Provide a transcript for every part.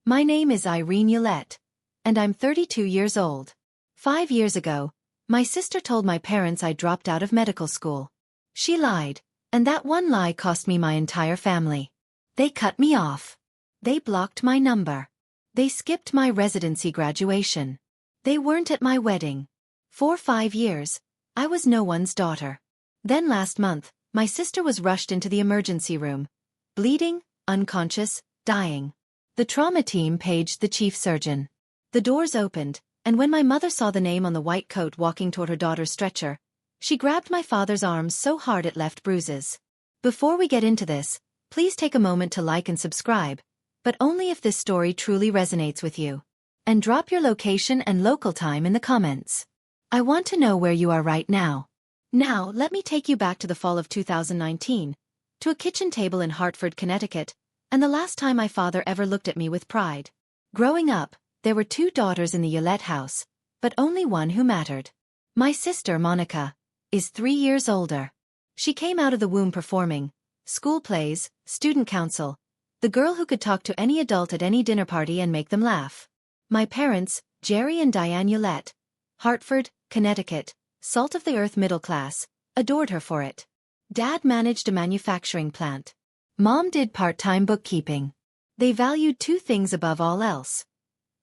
My name is Irene Yolette, and I'm 32 years old. 5 years ago, my sister told my parents I dropped out of medical school. She lied, and that one lie cost me my entire family. They cut me off. They blocked my number. They skipped my residency graduation. They weren't at my wedding. For 5 years, I was no one's daughter. Then last month, my sister was rushed into the emergency room. Bleeding, unconscious, dying. The trauma team paged the chief surgeon. The doors opened, and when my mother saw the name on the white coat walking toward her daughter's stretcher, she grabbed my father's arms so hard it left bruises. Before we get into this, please take a moment to like and subscribe, but only if this story truly resonates with you. And drop your location and local time in the comments. I want to know where you are right now. Now, let me take you back to the fall of 2019, to a kitchen table in Hartford, Connecticut, and the last time my father ever looked at me with pride. Growing up, there were 2 daughters in the Yolette house, but only one who mattered. My sister, Monica, is 3 years older. She came out of the womb performing school plays, student council, the girl who could talk to any adult at any dinner party and make them laugh. My parents, Jerry and Diane Yolette, Hartford, Connecticut, salt-of-the-earth middle class, adored her for it. Dad managed a manufacturing plant. Mom did part-time bookkeeping. They valued 2 things above all else: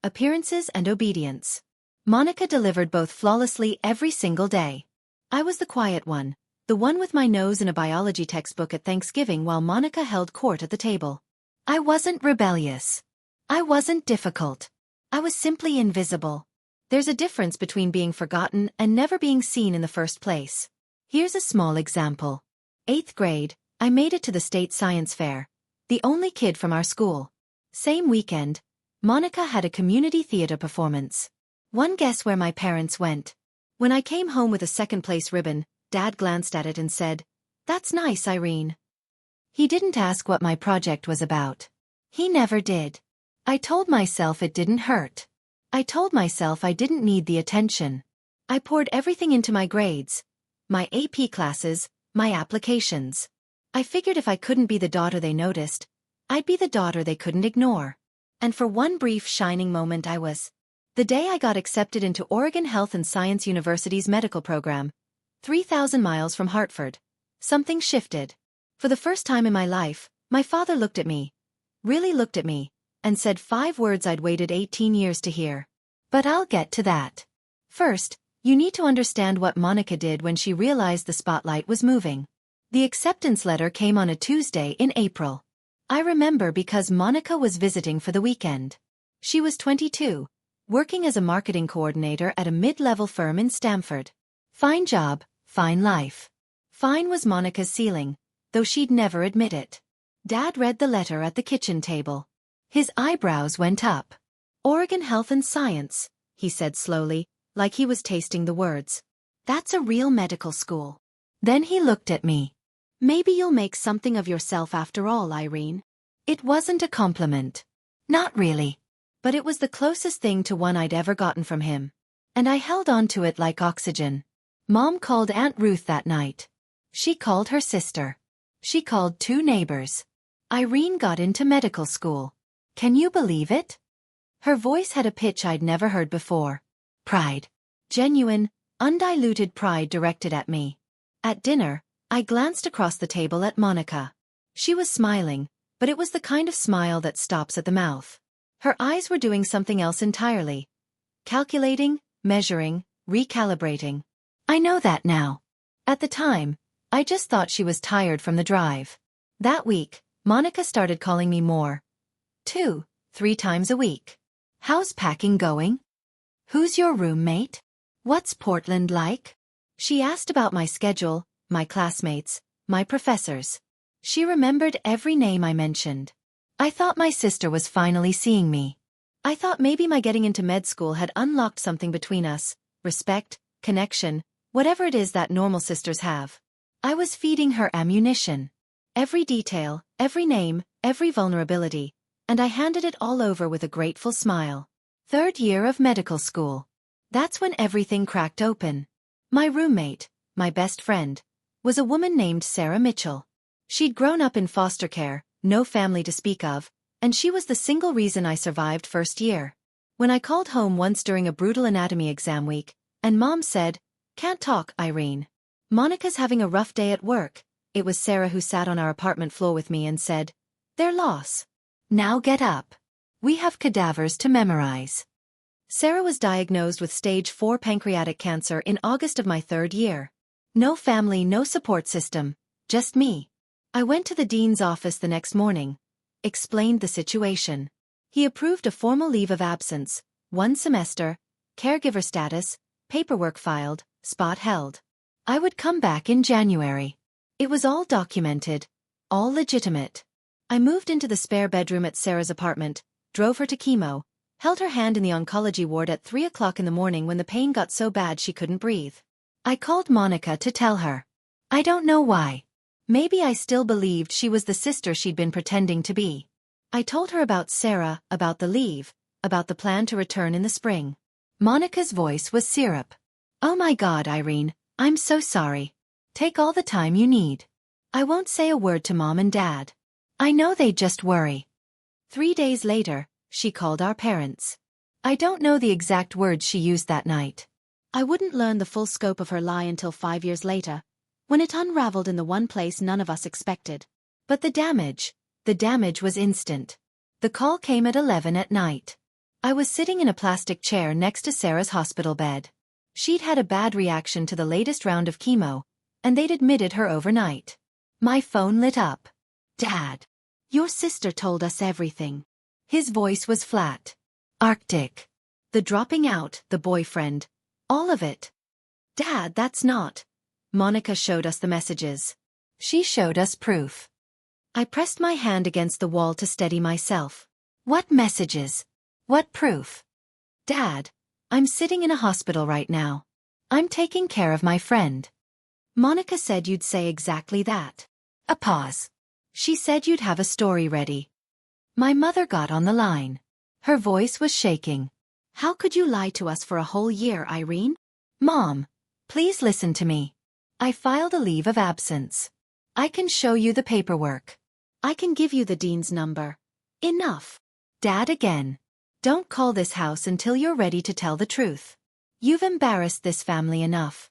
appearances and obedience. Monica delivered both flawlessly every single day. I was the quiet one, the one with my nose in a biology textbook at Thanksgiving while Monica held court at the table. I wasn't rebellious. I wasn't difficult. I was simply invisible. There's a difference between being forgotten and never being seen in the first place. Here's a small example. 8th grade, I made it to the state science fair. The only kid from our school. Same weekend, Monica had a community theater performance. One guess where my parents went. When I came home with a second-place ribbon, Dad glanced at it and said, "That's nice, Irene." He didn't ask what my project was about. He never did. I told myself it didn't hurt. I told myself I didn't need the attention. I poured everything into my grades, my AP classes, my applications. I figured if I couldn't be the daughter they noticed, I'd be the daughter they couldn't ignore. And for one brief shining moment I was. The day I got accepted into Oregon Health and Science University's medical program, 3,000 miles from Hartford, something shifted. For the first time in my life, my father looked at me, really looked at me, and said 5 words I'd waited 18 years to hear. But I'll get to that. First, you need to understand what Monica did when she realized the spotlight was moving. The acceptance letter came on a Tuesday in April. I remember because Monica was visiting for the weekend. She was 22, working as a marketing coordinator at a mid-level firm in Stamford. Fine job, fine life. Fine was Monica's ceiling, though she'd never admit it. Dad read the letter at the kitchen table. His eyebrows went up. "Oregon Health and Science," he said slowly, like he was tasting the words. "That's a real medical school." Then he looked at me. "Maybe you'll make something of yourself after all, Irene." It wasn't a compliment. Not really. But it was the closest thing to one I'd ever gotten from him. And I held on to it like oxygen. Mom called Aunt Ruth that night. She called her sister. She called 2 neighbors. Irene got into medical school. Can you believe it? Her voice had a pitch I'd never heard before. Pride. Genuine, undiluted pride directed at me. At dinner, I glanced across the table at Monica. She was smiling, but it was the kind of smile that stops at the mouth. Her eyes were doing something else entirely. Calculating, measuring, recalibrating. I know that now. At the time, I just thought she was tired from the drive. That week, Monica started calling me more. 2, 3 times a week. How's packing going? Who's your roommate? What's Portland like? She asked about my schedule, my classmates, my professors. She remembered every name I mentioned. I thought my sister was finally seeing me. I thought maybe my getting into med school had unlocked something between us, respect, connection, whatever it is that normal sisters have. I was feeding her ammunition. Every detail, every name, every vulnerability, and I handed it all over with a grateful smile. 3rd year of medical school. That's when everything cracked open. My roommate, my best friend, was a woman named Sarah Mitchell. She'd grown up in foster care, no family to speak of, And she was the single reason I survived first year. When I called home once during a brutal anatomy exam week, and Mom said, "Can't talk, Irene. Monica's having a rough day at work," it was Sarah who sat on our apartment floor with me and said, "Their loss. Now get up. We have cadavers to memorize." Sarah was diagnosed with stage 4 pancreatic cancer in August of my 3rd year. No family, no support system, just me. I went to the dean's office the next morning, explained the situation. He approved a formal leave of absence, 1 semester, caregiver status, paperwork filed, spot held. I would come back in January. It was all documented, all legitimate. I moved into the spare bedroom at Sarah's apartment, drove her to chemo, held her hand in the oncology ward at 3 o'clock in the morning when the pain got so bad she couldn't breathe. I called Monica to tell her. I don't know why. Maybe I still believed she was the sister she'd been pretending to be. I told her about Sarah, about the leave, about the plan to return in the spring. Monica's voice was syrup. "Oh my God, Irene, I'm so sorry. Take all the time you need. I won't say a word to Mom and Dad. I know they just worry." 3 days later, she called our parents. I don't know the exact words she used that night. I wouldn't learn the full scope of her lie until 5 years later, when it unraveled in the one place none of us expected. But the damage was instant. The call came at 11 at night. I was sitting in a plastic chair next to Sarah's hospital bed. She'd had a bad reaction to the latest round of chemo, and they'd admitted her overnight. My phone lit up. "Dad, your sister told us everything." His voice was flat. Arctic. The dropping out, the boyfriend. All of it. "Dad, that's not." Monica showed us the messages. She showed us proof. I pressed my hand against the wall to steady myself. What messages? What proof? "Dad, I'm sitting in a hospital right now. I'm taking care of my friend. Monica said you'd say exactly that." A pause. "She said you'd have a story ready." My mother got on the line. Her voice was shaking. "How could you lie to us for a whole year, Irene?" "Mom, please listen to me. I filed a leave of absence. I can show you the paperwork. I can give you the dean's number. Enough." "Dad, again. Don't call this house until you're ready to tell the truth. You've embarrassed this family enough."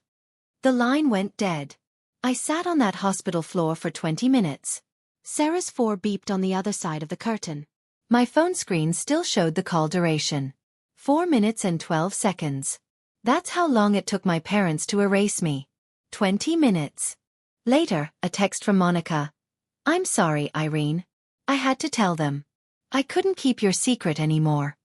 The line went dead. I sat on that hospital floor for 20 minutes. Sarah's 4 beeped on the other side of the curtain. My phone screen still showed the call duration. 4 minutes and 12 seconds. That's how long it took my parents to erase me. 20 minutes. Later, a text from Monica. "I'm sorry, Irene. I had to tell them. I couldn't keep your secret anymore."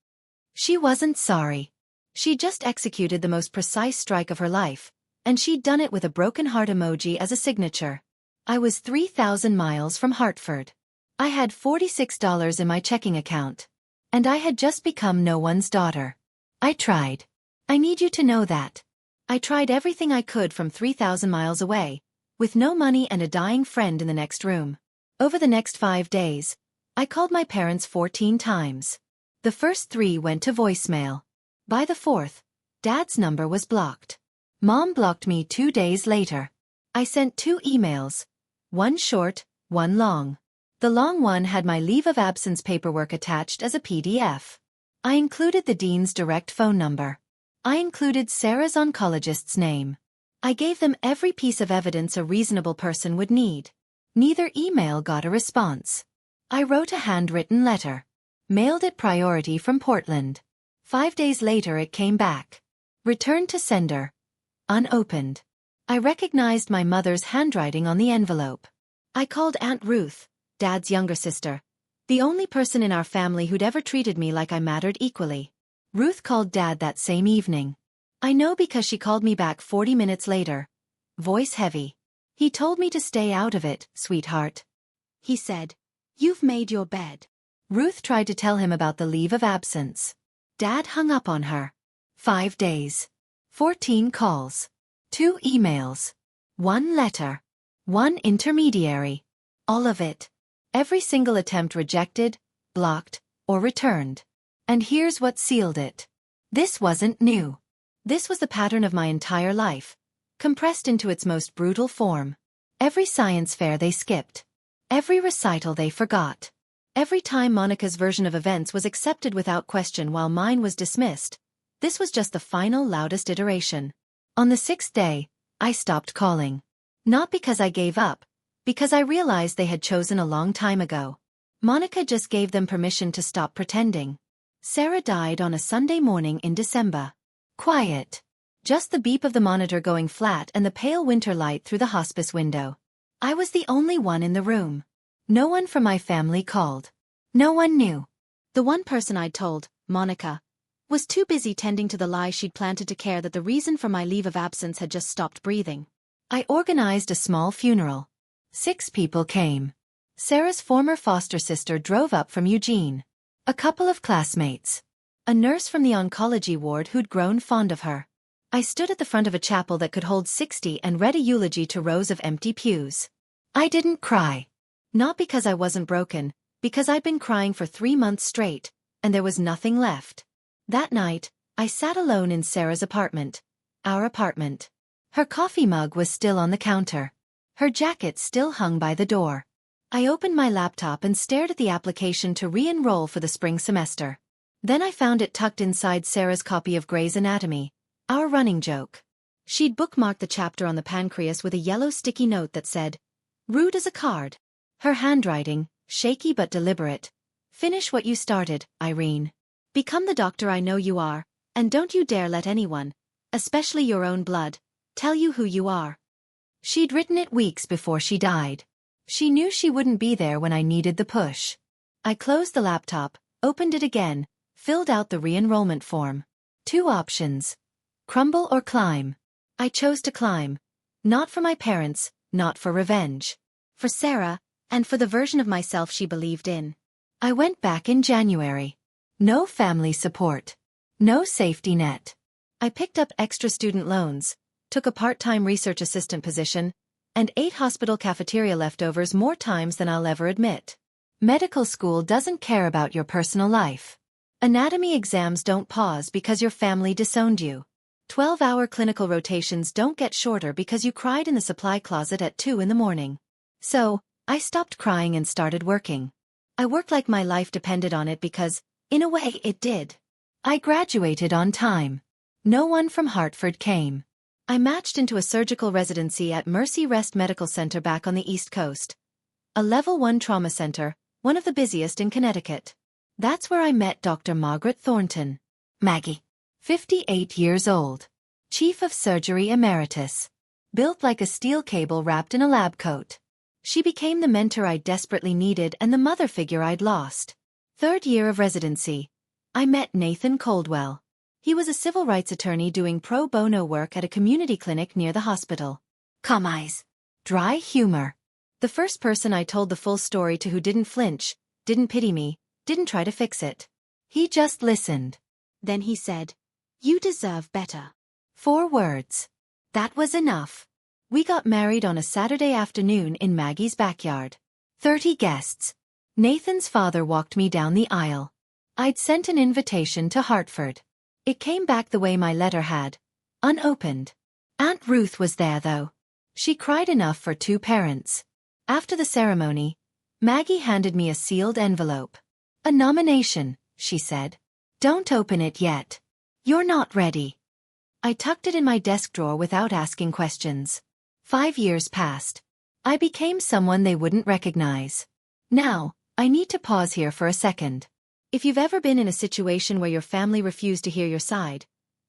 She wasn't sorry. She just executed the most precise strike of her life, and she'd done it with a broken heart emoji as a signature. I was 3,000 miles from Hartford. I had $46 in my checking account. And I had just become no one's daughter. I tried. I need you to know that. I tried everything I could from 3,000 miles away, with no money and a dying friend in the next room. Over the next 5 days, I called my parents 14 times. The first 3 went to voicemail. By the 4th, Dad's number was blocked. Mom blocked me 2 days later. I sent 2 emails. One short, one long. The long one had my leave of absence paperwork attached as a PDF. I included the dean's direct phone number. I included Sarah's oncologist's name. I gave them every piece of evidence a reasonable person would need. Neither email got a response. I wrote a handwritten letter. Mailed it priority from Portland. 5 days later it came back. Returned to sender. Unopened. I recognized my mother's handwriting on the envelope. I called Aunt Ruth, Dad's younger sister, the only person in our family who'd ever treated me like I mattered equally. Ruth called Dad that same evening. I know because she called me back 40 minutes later. Voice heavy. "He told me to stay out of it, sweetheart. He said, 'You've made your bed.'" Ruth tried to tell him about the leave of absence. Dad hung up on her. 5 days. 14 calls. 2 emails. 1 letter. 1 intermediary. All of it. Every single attempt rejected, blocked, or returned. And here's what sealed it. This wasn't new. This was the pattern of my entire life, compressed into its most brutal form. Every science fair they skipped. Every recital they forgot. Every time Monica's version of events was accepted without question while mine was dismissed, this was just the final loudest iteration. On the 6th day, I stopped calling. Not because I gave up, because I realized they had chosen a long time ago. Monica just gave them permission to stop pretending. Sarah died on a Sunday morning in December. Quiet. Just the beep of the monitor going flat and the pale winter light through the hospice window. I was the only one in the room. No one from my family called. No one knew. The one person I'd told, Monica, was too busy tending to the lie she'd planted to care that the reason for my leave of absence had just stopped breathing. I organized a small funeral. 6 people came. Sarah's former foster sister drove up from Eugene. A couple of classmates. A nurse from the oncology ward who'd grown fond of her. I stood at the front of a chapel that could hold 60 and read a eulogy to rows of empty pews. I didn't cry. Not because I wasn't broken, because I'd been crying for 3 months straight, and there was nothing left. That night, I sat alone in Sarah's apartment. Our apartment. Her coffee mug was still on the counter. Her jacket still hung by the door. I opened my laptop and stared at the application to re-enroll for the spring semester. Then I found it tucked inside Sarah's copy of Grey's Anatomy, our running joke. She'd bookmarked the chapter on the pancreas with a yellow sticky note that said, "Rude as a card." Her handwriting, shaky but deliberate. "Finish what you started, Irene. Become the doctor I know you are, and don't you dare let anyone, especially your own blood, tell you who you are." She'd written it weeks before she died. She knew she wouldn't be there when I needed the push. I closed the laptop, opened it again, filled out the re-enrollment form. 2 options. Crumble or climb. I chose to climb. Not for my parents, not for revenge. For Sarah, and for the version of myself she believed in. I went back in January. No family support. No safety net. I picked up extra student loans, took a part-time research assistant position, and ate hospital cafeteria leftovers more times than I'll ever admit. Medical school doesn't care about your personal life. Anatomy exams don't pause because your family disowned you. 12-hour clinical rotations don't get shorter because you cried in the supply closet at 2 in the morning. So, I stopped crying and started working. I worked like my life depended on it because, in a way, it did. I graduated on time. No one from Hartford came. I matched into a surgical residency at Mercy Rest Medical Center back on the East Coast. A Level 1 trauma center, one of the busiest in Connecticut. That's where I met Dr. Margaret Thornton. Maggie. 58 years old. Chief of Surgery Emeritus. Built like a steel cable wrapped in a lab coat. She became the mentor I desperately needed and the mother figure I'd lost. 3rd year of residency. I met Nathan Coldwell. He was a civil rights attorney doing pro bono work at a community clinic near the hospital. Calm eyes. Dry humor. The first person I told the full story to who didn't flinch, didn't pity me, didn't try to fix it. He just listened. Then he said, "You deserve better." 4 words. That was enough. We got married on a Saturday afternoon in Maggie's backyard. 30 guests. Nathan's father walked me down the aisle. I'd sent an invitation to Hartford. It came back the way my letter had. Unopened. Aunt Ruth was there though. She cried enough for 2 parents. After the ceremony, Maggie handed me a sealed envelope. "A nomination," she said. "Don't open it yet. You're not ready." I tucked it in my desk drawer without asking questions. 5 years passed. I became someone they wouldn't recognize. Now, I need to pause here for a second. If you've ever been in a situation where your family refused to hear your side,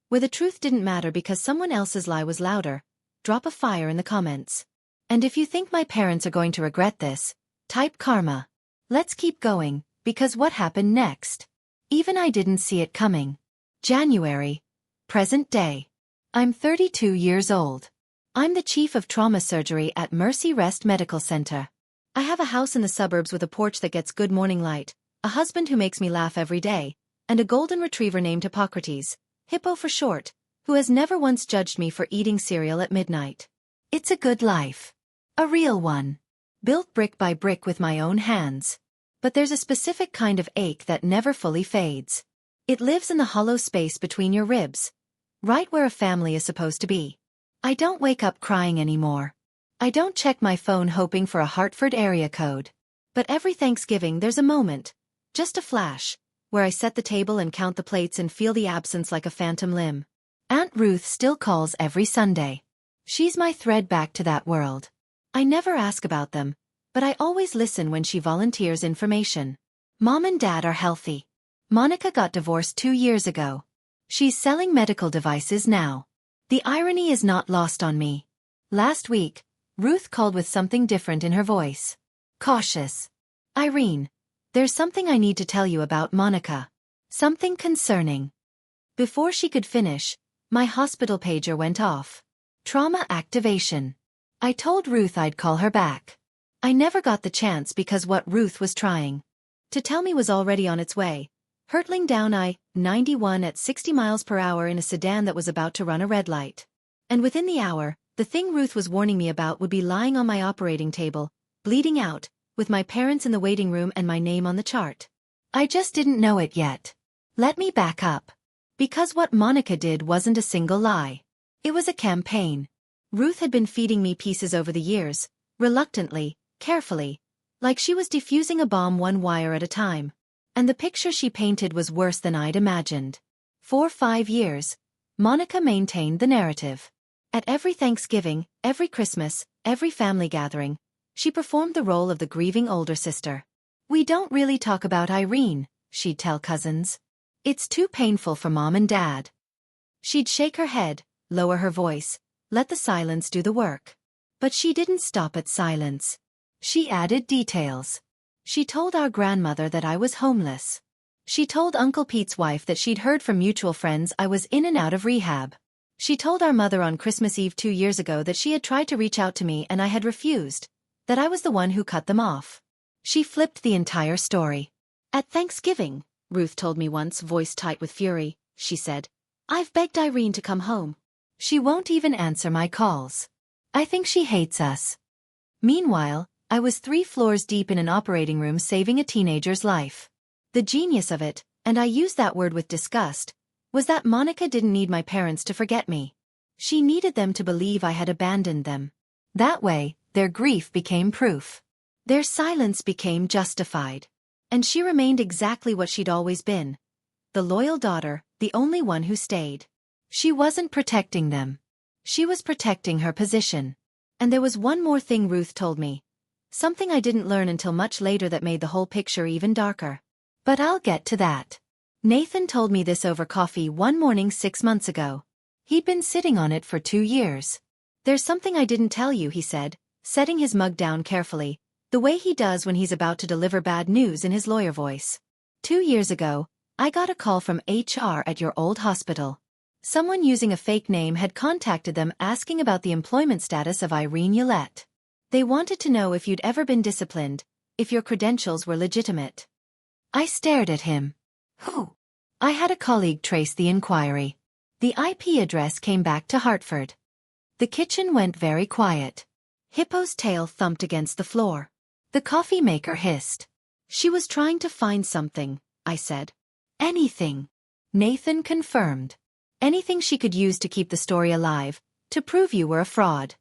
where the truth didn't matter because someone else's lie was louder, drop a fire in the comments. And if you think my parents are going to regret this, type karma. Let's keep going, because what happened next? Even I didn't see it coming. January. Present day. I'm 32 years old. I'm the chief of trauma surgery at Mercy Rest Medical Center. I have a house in the suburbs with a porch that gets good morning light, a husband who makes me laugh every day, and a golden retriever named Hippocrates, Hippo for short, who has never once judged me for eating cereal at midnight. It's a good life. A real one. Built brick by brick with my own hands. But there's a specific kind of ache that never fully fades. It lives in the hollow space between your ribs, right where a family is supposed to be. I don't wake up crying anymore. I don't check my phone hoping for a Hartford area code. But every Thanksgiving there's a moment, just a flash, where I set the table and count the plates and feel the absence like a phantom limb. Aunt Ruth still calls every Sunday. She's my thread back to that world. I never ask about them, but I always listen when she volunteers information. Mom and Dad are healthy. Monica got divorced 2 years ago. She's selling medical devices now. The irony is not lost on me. Last week, Ruth called with something different in her voice. Cautious. Irene, there's something I need to tell you about Monica. Something concerning. Before she could finish, my hospital pager went off. Trauma activation. I told Ruth I'd call her back. I never got the chance because what Ruth was trying to tell me was already on its way, hurtling down I-91 at 60 miles per hour in a sedan that was about to run a red light. And within the hour, the thing Ruth was warning me about would be lying on my operating table, bleeding out, with my parents in the waiting room and my name on the chart. I just didn't know it yet. Let me back up. Because what Monica did wasn't a single lie. It was a campaign. Ruth had been feeding me pieces over the years, reluctantly, carefully, like she was defusing a bomb one wire at a time. And the picture she painted was worse than I'd imagined. For 5 years, Monica maintained the narrative. At every Thanksgiving, every Christmas, every family gathering, she performed the role of the grieving older sister. We don't really talk about Irene, she'd tell cousins. It's too painful for Mom and Dad. She'd shake her head, lower her voice, let the silence do the work. But she didn't stop at silence. She added details. She told our grandmother that I was homeless. She told Uncle Pete's wife that she'd heard from mutual friends I was in and out of rehab. She told our mother on Christmas Eve 2 years ago that she had tried to reach out to me and I had refused, that I was the one who cut them off. She flipped the entire story. At Thanksgiving, Ruth told me once, voice tight with fury, she said, I've begged Irene to come home. She won't even answer my calls. I think she hates us. Meanwhile, I was 3 floors deep in an operating room saving a teenager's life. The genius of it, and I use that word with disgust, was that Monica didn't need my parents to forget me. She needed them to believe I had abandoned them. That way, their grief became proof. Their silence became justified. And she remained exactly what she'd always been. The loyal daughter, the only one who stayed. She wasn't protecting them. She was protecting her position. And there was one more thing Ruth told me. Something I didn't learn until much later that made the whole picture even darker. But I'll get to that. Nathan told me this over coffee one morning 6 months ago. He'd been sitting on it for 2 years. There's something I didn't tell you, he said, setting his mug down carefully, the way he does when he's about to deliver bad news in his lawyer voice. 2 years ago, I got a call from HR at your old hospital. Someone using a fake name had contacted them asking about the employment status of Irene Yolette. They wanted to know if you'd ever been disciplined, if your credentials were legitimate. I stared at him. Who? I had a colleague trace the inquiry. The IP address came back to Hartford. The kitchen went very quiet. Hippo's tail thumped against the floor. The coffee maker hissed. She was trying to find something, I said. Anything. Nathan confirmed. Anything she could use to keep the story alive, to prove you were a fraud.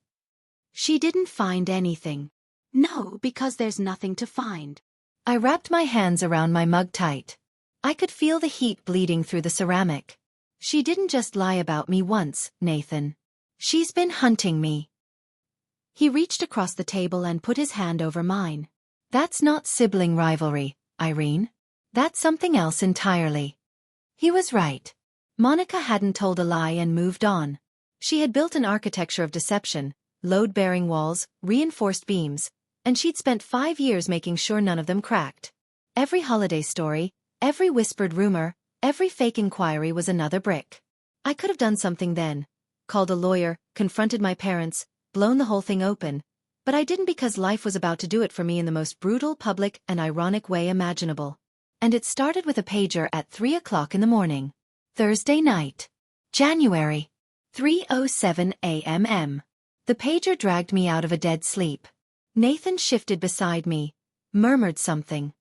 She didn't find anything. No, because there's nothing to find. I wrapped my hands around my mug tight. I could feel the heat bleeding through the ceramic. She didn't just lie about me once, Nathan. She's been hunting me. He reached across the table and put his hand over mine. That's not sibling rivalry, Irene. That's something else entirely. He was right. Monica hadn't told a lie and moved on. She had built an architecture of deception, load-bearing walls, reinforced beams, and she'd spent 5 years making sure none of them cracked. Every holiday story, every whispered rumor, every fake inquiry was another brick. I could have done something then, called a lawyer, confronted my parents, blown the whole thing open, but I didn't because life was about to do it for me in the most brutal, public, and ironic way imaginable. And it started with a pager at 3 o'clock in the morning. Thursday night. January. 3:07 a.m. The pager dragged me out of a dead sleep. Nathan shifted beside me, murmured something.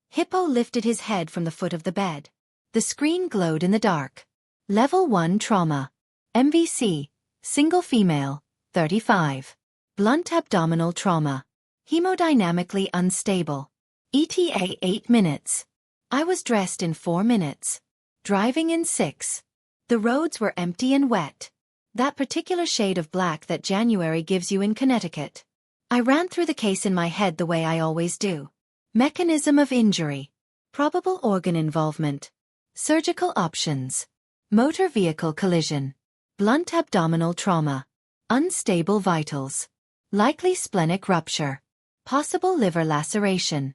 Hippo lifted his head from the foot of the bed. The screen glowed in the dark. Level 1 trauma. MVC. Single female. 35. Blunt abdominal trauma. Hemodynamically unstable. ETA 8 minutes. I was dressed in 4 minutes. Driving in 6. The roads were empty and wet. That particular shade of black that January gives you in Connecticut. I ran through the case in my head the way I always do. Mechanism of injury. Probable organ involvement. Surgical options. Motor vehicle collision. Blunt abdominal trauma. Unstable vitals. Likely splenic rupture. Possible liver laceration.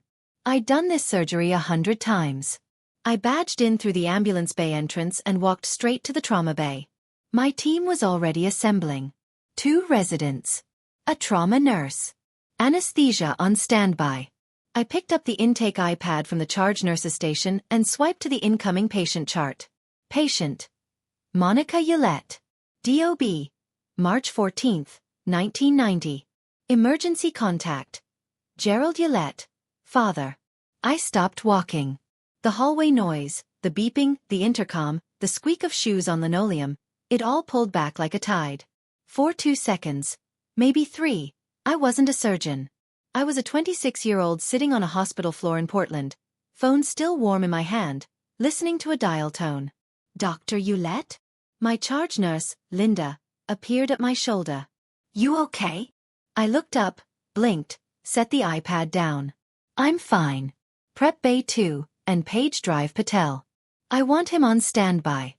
I'd done this surgery 100 times. I badged in through the ambulance bay entrance and walked straight to the trauma bay. My team was already assembling. 2 residents. A trauma nurse. Anesthesia on standby. I picked up the intake iPad from the charge nurse's station and swiped to the incoming patient chart. Patient. Monica Ullette. DOB. March 14, 1990. Emergency contact. Gerald Ullette. Father. I stopped walking. The hallway noise, the beeping, the intercom, the squeak of shoes on linoleum, it all pulled back like a tide. For 2 seconds, maybe 3, I wasn't a surgeon. I was a 26-year-old sitting on a hospital floor in Portland, phone still warm in my hand, listening to a dial tone. Dr. Ullette? My charge nurse, Linda, appeared at my shoulder. You okay? I looked up, blinked, set the iPad down. I'm fine. Prep Bay 2, and Page Drive Patel. I want him on standby.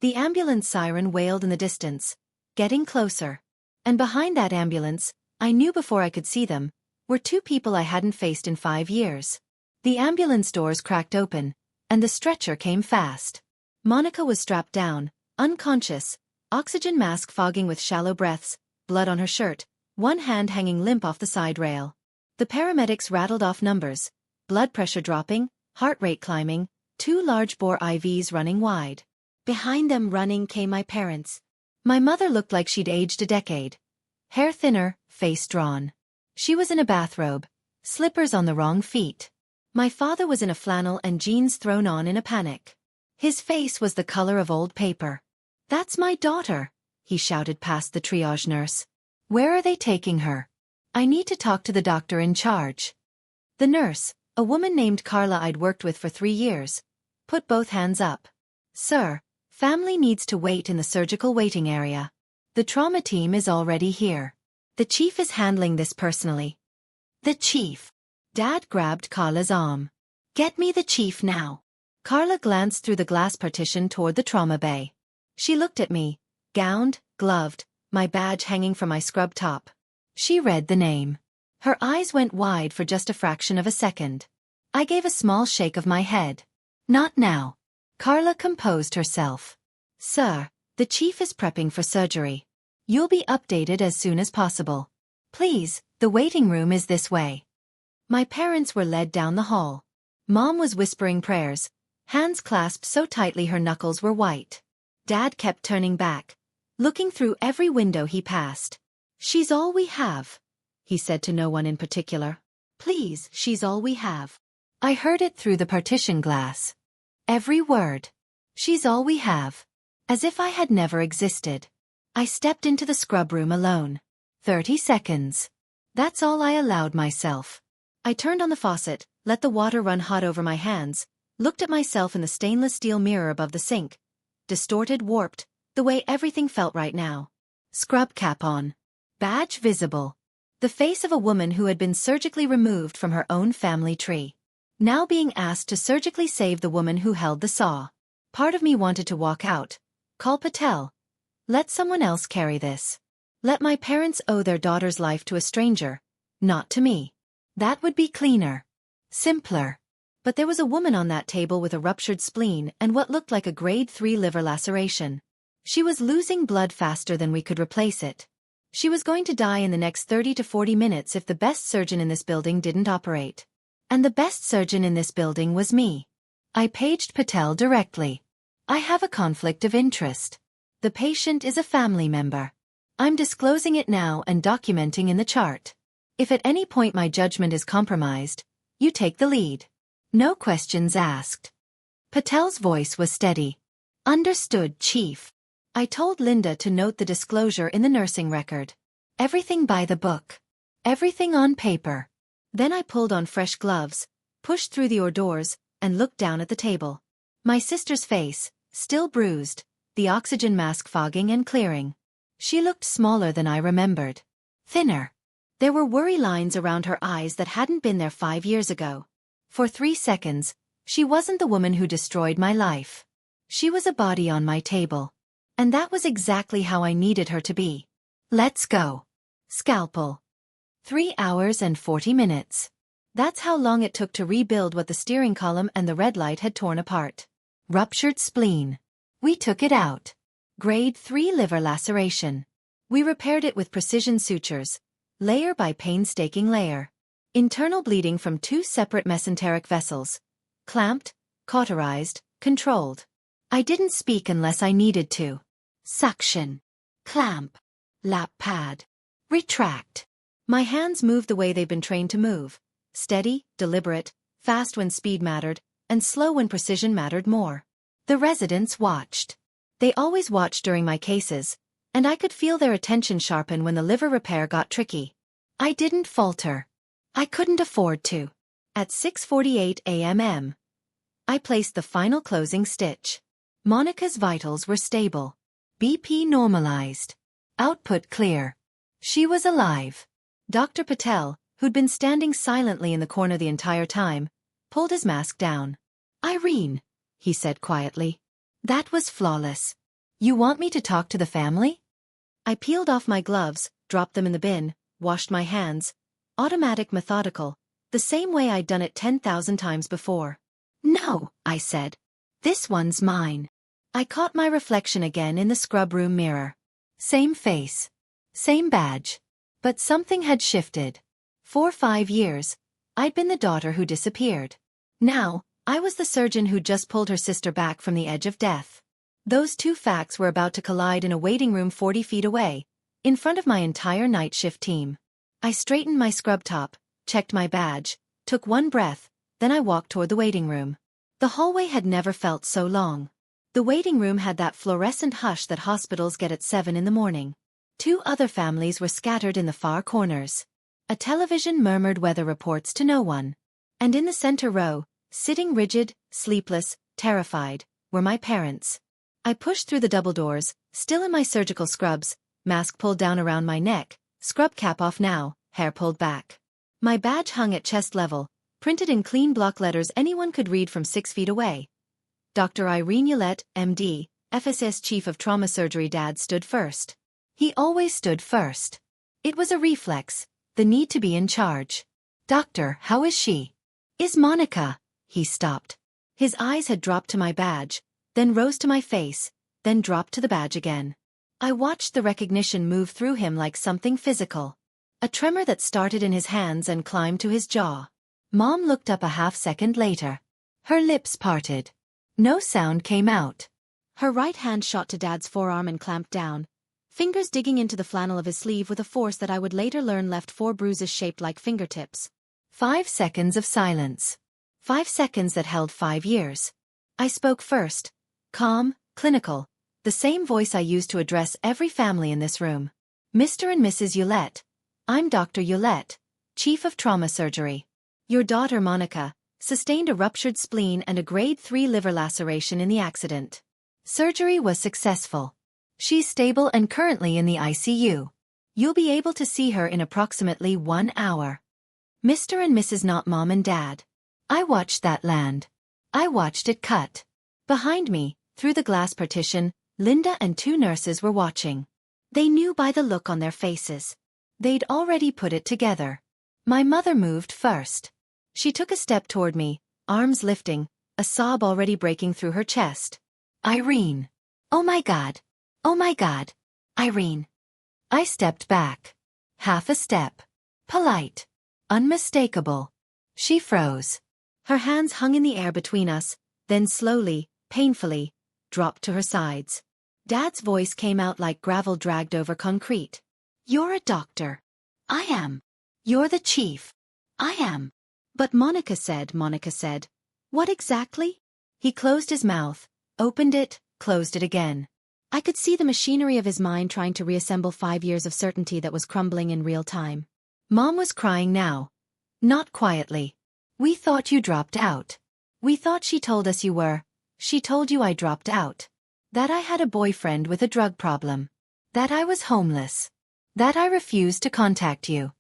The ambulance siren wailed in the distance, getting closer. And behind that ambulance, I knew before I could see them, were 2 people I hadn't faced in 5 years. The ambulance doors cracked open, and the stretcher came fast. Monica was strapped down, unconscious, oxygen mask fogging with shallow breaths, blood on her shirt, one hand hanging limp off the side rail. The paramedics rattled off numbers, blood pressure dropping, heart rate climbing, 2 large-bore IVs running wide. Behind them running came my parents. My mother looked like she'd aged a decade. Hair thinner, face drawn. She was in a bathrobe, slippers on the wrong feet. My father was in a flannel and jeans thrown on in a panic. His face was the color of old paper. That's my daughter, he shouted past the triage nurse. Where are they taking her? I need to talk to the doctor in charge. The nurse, a woman named Carla I'd worked with for 3 years, put both hands up. Sir, family needs to wait in the surgical waiting area. The trauma team is already here. The chief is handling this personally. The chief. Dad grabbed Carla's arm. Get me the chief now. Carla glanced through the glass partition toward the trauma bay. She looked at me, gowned, gloved, my badge hanging from my scrub top. She read the name. Her eyes went wide for just a fraction of a second. I gave a small shake of my head. Not now. Carla composed herself. Sir, the chief is prepping for surgery. You'll be updated as soon as possible. Please, the waiting room is this way. My parents were led down the hall. Mom was whispering prayers, hands clasped so tightly her knuckles were white. Dad kept turning back, looking through every window he passed. She's all we have, he said to no one in particular. Please, she's all we have. I heard it through the partition glass. Every word. She's all we have. As if I had never existed. I stepped into the scrub room alone. 30 seconds. That's all I allowed myself. I turned on the faucet, let the water run hot over my hands, looked at myself in the stainless steel mirror above the sink. Distorted, warped, the way everything felt right now. Scrub cap on. Badge visible. The face of a woman who had been surgically removed from her own family tree. Now being asked to surgically save the woman who held the saw. Part of me wanted to walk out. Call Patel. Let someone else carry this. Let my parents owe their daughter's life to a stranger, not to me. That would be cleaner. Simpler. But there was a woman on that table with a ruptured spleen and what looked like a grade 3 liver laceration. She was losing blood faster than we could replace it. She was going to die in the next 30 to 40 minutes if the best surgeon in this building didn't operate. And the best surgeon in this building was me. I paged Patel directly. I have a conflict of interest. The patient is a family member. I'm disclosing it now and documenting in the chart. If at any point my judgment is compromised, you take the lead. No questions asked. Patel's voice was steady. Understood, Chief. I told Linda to note the disclosure in the nursing record. Everything by the book. Everything on paper. Then I pulled on fresh gloves, pushed through the hors d'oeuvres, and looked down at the table. My sister's face, still bruised, the oxygen mask fogging and clearing. She looked smaller than I remembered. Thinner. There were worry lines around her eyes that hadn't been there 5 years ago. For 3 seconds, she wasn't the woman who destroyed my life. She was a body on my table. And that was exactly how I needed her to be. Let's go. Scalpel. 3 hours and 40 minutes. That's how long it took to rebuild what the steering column and the red light had torn apart. Ruptured spleen. We took it out. Grade 3 liver laceration. We repaired it with precision sutures, layer by painstaking layer. Internal bleeding from 2 separate mesenteric vessels. Clamped, cauterized, controlled. I didn't speak unless I needed to. Suction. Clamp. Lap pad. Retract. My hands moved the way they've been trained to move. Steady, deliberate, fast when speed mattered, and slow when precision mattered more. The residents watched. They always watched during my cases, and I could feel their attention sharpen when the liver repair got tricky. I didn't falter. I couldn't afford to. At 6:48 a.m., I placed the final closing stitch. Monica's vitals were stable. BP normalized. Output clear. She was alive. Dr. Patel, who'd been standing silently in the corner the entire time, pulled his mask down. "Irene," he said quietly. "That was flawless. You want me to talk to the family?" I peeled off my gloves, dropped them in the bin, washed my hands. Automatic, methodical, the same way I'd done it 10,000 times before. "No," I said. "This one's mine." I caught my reflection again in the scrub room mirror. Same face. Same badge. But something had shifted. For 5 years, I'd been the daughter who disappeared. Now, I was the surgeon who just pulled her sister back from the edge of death. Those two facts were about to collide in a waiting room 40 feet away, in front of my entire night shift team. I straightened my scrub top, checked my badge, took one breath, then I walked toward the waiting room. The hallway had never felt so long. The waiting room had that fluorescent hush that hospitals get at 7 in the morning. 2 other families were scattered in the far corners. A television murmured weather reports to no one. And in the center row, sitting rigid, sleepless, terrified, were my parents. I pushed through the double doors, still in my surgical scrubs, mask pulled down around my neck, scrub cap off now, hair pulled back. My badge hung at chest level, printed in clean block letters anyone could read from 6 feet away. Dr. Irene Ullette, MD, FSS Chief of Trauma Surgery. Dad stood first. He always stood first. It was a reflex, the need to be in charge. "Doctor, how is she?" "Is Monica?" He stopped. His eyes had dropped to my badge, then rose to my face, then dropped to the badge again. I watched the recognition move through him like something physical. A tremor that started in his hands and climbed to his jaw. Mom looked up a half-second later. Her lips parted. No sound came out. Her right hand shot to Dad's forearm and clamped down, fingers digging into the flannel of his sleeve with a force that I would later learn left 4 bruises shaped like fingertips. 5 seconds of silence. 5 seconds that held 5 years. I spoke first. Calm, clinical, the same voice I used to address every family in this room. "Mr. and Mrs. Ullette, I'm Dr. Ullette, Chief of Trauma Surgery. Your daughter Monica sustained a ruptured spleen and a grade 3 liver laceration in the accident. Surgery was successful. She's stable and currently in the ICU. You'll be able to see her in approximately 1 hour. Mr. and Mrs. Not Mom and Dad." I watched that land. I watched it cut. Behind me, through the glass partition, Linda and 2 nurses were watching. They knew by the look on their faces. They'd already put it together. My mother moved first. She took a step toward me, arms lifting, a sob already breaking through her chest. "Irene. Oh my God. Oh my God. Irene." I stepped back. Half a step. Polite. Unmistakable. She froze. Her hands hung in the air between us, then slowly, painfully, dropped to her sides. Dad's voice came out like gravel dragged over concrete. "You're a doctor." "I am." "You're the chief." "I am." "But Monica said," "What exactly?" He closed his mouth, opened it, closed it again. I could see the machinery of his mind trying to reassemble 5 years of certainty that was crumbling in real time. Mom was crying now. Not quietly. We thought you dropped out. We thought she told us you were. She told you I dropped out. That I had a boyfriend with a drug problem. That I was homeless. That I refused to contact you.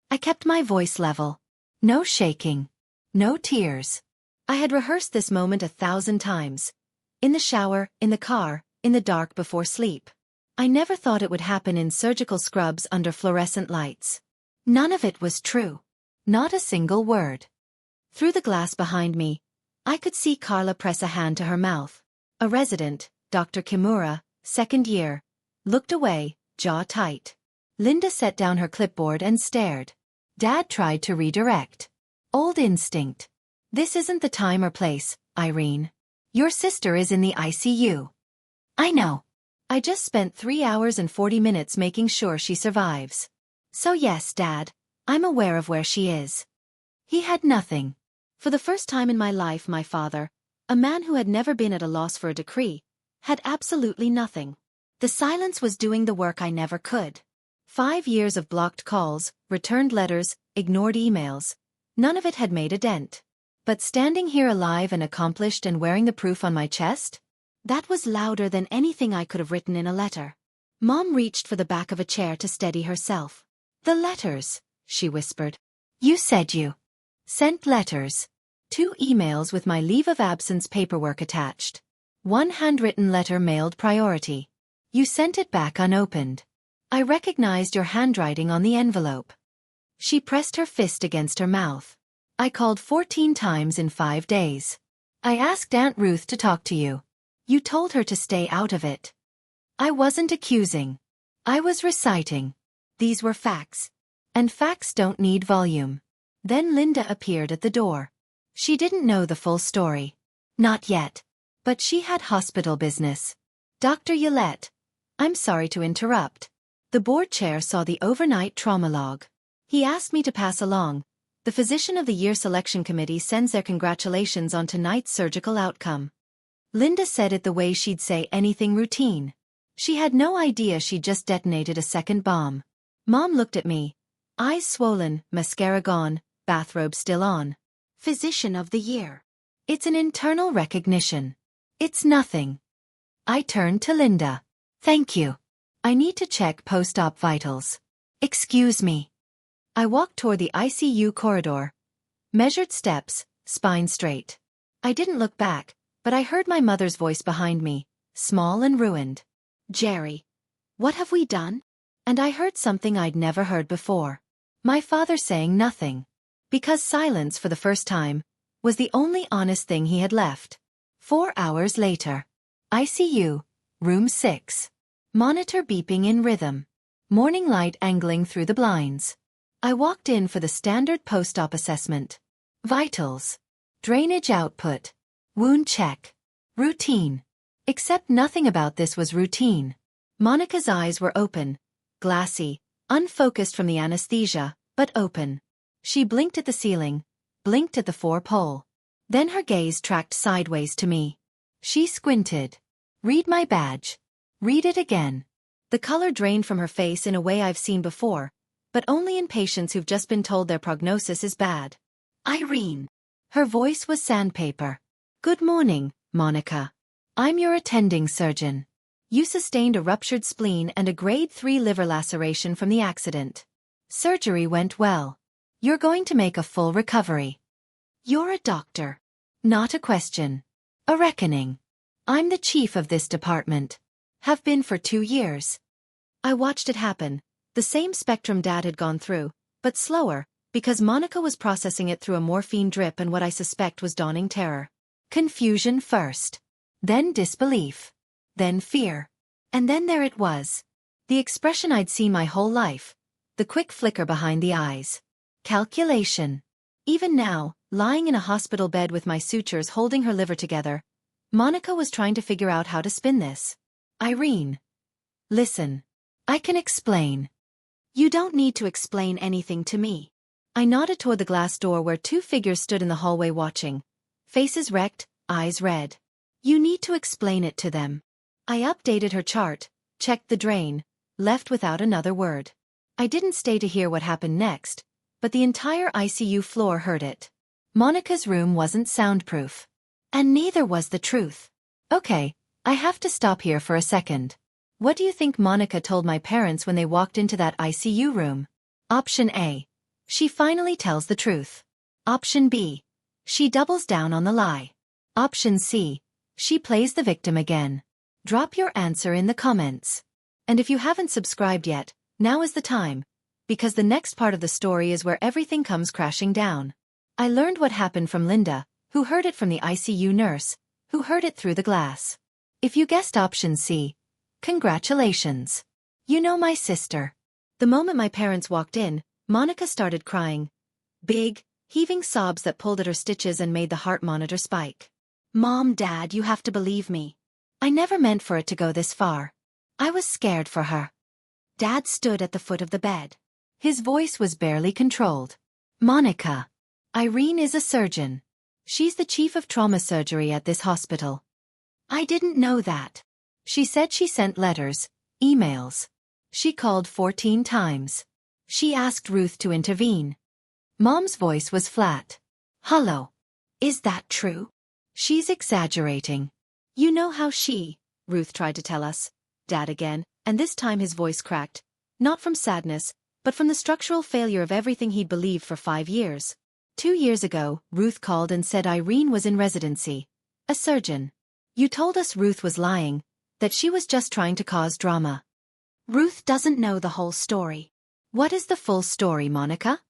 I kept my voice level. No shaking. No tears. I had rehearsed this moment 1,000 times. In the shower, in the car, in the dark before sleep. I never thought it would happen in surgical scrubs under fluorescent lights. None of it was true. Not a single word. Through the glass behind me, I could see Carla press a hand to her mouth. A resident, Dr. Kimura, second year, looked away, jaw tight. Linda set down her clipboard and stared. Dad tried to redirect. Old instinct. This isn't the time or place, Irene. Your sister is in the ICU. I know. I just spent 3 hours and 40 minutes making sure she survives. So yes, Dad, I'm aware of where she is. He had nothing. For the first time in my life, my father, a man who had never been at a loss for a decree, had absolutely nothing. The silence was doing the work I never could. 5 years of blocked calls, returned letters, ignored emails. None of it had made a dent. But standing here alive and accomplished and wearing the proof on my chest? That was louder than anything I could have written in a letter. Mom reached for the back of a chair to steady herself. The letters, she whispered. You said you sent letters. 2 emails with my leave of absence paperwork attached. 1 handwritten letter mailed priority. You sent it back unopened. I recognized your handwriting on the envelope. She pressed her fist against her mouth. I called 14 times in 5 days. I asked Aunt Ruth to talk to you. You told her to stay out of it. I wasn't accusing. I was reciting. These were facts. And facts don't need volume. Then Linda appeared at the door. She didn't know the full story. Not yet. But she had hospital business. Dr. Yolette. I'm sorry to interrupt. The board chair saw the overnight trauma log. He asked me to pass along. The Physician of the Year Selection Committee sends their congratulations on tonight's surgical outcome. Linda said it the way she'd say anything routine. She had no idea she'd just detonated a second bomb. Mom looked at me. Eyes swollen, mascara gone, bathrobe still on. Physician of the Year. It's an internal recognition. It's nothing. I turned to Linda. Thank you. I need to check post-op vitals. Excuse me. I walked toward the ICU corridor. Measured steps, spine straight. I didn't look back, but I heard my mother's voice behind me, small and ruined. Jerry. What have we done? And I heard something I'd never heard before. My father saying nothing. Because silence for the first time was the only honest thing he had left. 4 hours later. ICU, room 6. Monitor beeping in rhythm. Morning light angling through the blinds. I walked in for the standard post-op assessment. Vitals. Drainage output. Wound check. Routine. Except nothing about this was routine. Monica's eyes were open, glassy, unfocused from the anesthesia, but open. She blinked at the ceiling, blinked at the 4-pole. Then her gaze tracked sideways to me. She squinted. Read my badge. Read it again. The color drained from her face in a way I've seen before, but only in patients who've just been told their prognosis is bad. Irene. Her voice was sandpaper. Good morning, Monica. I'm your attending surgeon. You sustained a ruptured spleen and a grade 3 liver laceration from the accident. Surgery went well. You're going to make a full recovery. You're a doctor. Not a question. A reckoning. I'm the chief of this department. Have been for 2 years. I watched it happen. The same spectrum Dad had gone through, but slower, because Monica was processing it through a morphine drip and what I suspect was dawning terror. Confusion first. Then disbelief. Then fear. And then there it was. The expression I'd seen my whole life. The quick flicker behind the eyes. Calculation. Even now, lying in a hospital bed with my sutures holding her liver together, Monica was trying to figure out how to spin this. Irene. Listen. I can explain. You don't need to explain anything to me. I nodded toward the glass door where 2 figures stood in the hallway watching. Faces wrecked, eyes red. You need to explain it to them. I updated her chart, checked the drain, left without another word. I didn't stay to hear what happened next, but the entire ICU floor heard it. Monica's room wasn't soundproof. And neither was the truth. Okay, I have to stop here for a second. What do you think Monica told my parents when they walked into that ICU room? Option A. She finally tells the truth. Option B. She doubles down on the lie. Option C. She plays the victim again. Drop your answer in the comments. And if you haven't subscribed yet, now is the time, because the next part of the story is where everything comes crashing down. I learned what happened from Linda, who heard it from the ICU nurse, who heard it through the glass. If you guessed option C, congratulations. You know my sister. The moment my parents walked in, Monica started crying. Big, heaving sobs that pulled at her stitches and made the heart monitor spike. Mom, Dad, you have to believe me. I never meant for it to go this far. I was scared for her. Dad stood at the foot of the bed. His voice was barely controlled. Monica. Irene is a surgeon. She's the chief of trauma surgery at this hospital. I didn't know that. She said she sent letters, emails. She called 14 times. She asked Ruth to intervene. Mom's voice was flat. Hello. Is that true? She's exaggerating. You know how Ruth tried to tell us. Dad again, and this time his voice cracked. Not from sadness, but from the structural failure of everything he'd believed for 5 years. 2 years ago, Ruth called and said Irene was in residency. A surgeon. You told us Ruth was lying, that she was just trying to cause drama. Ruth doesn't know the whole story. What is the full story, Monica?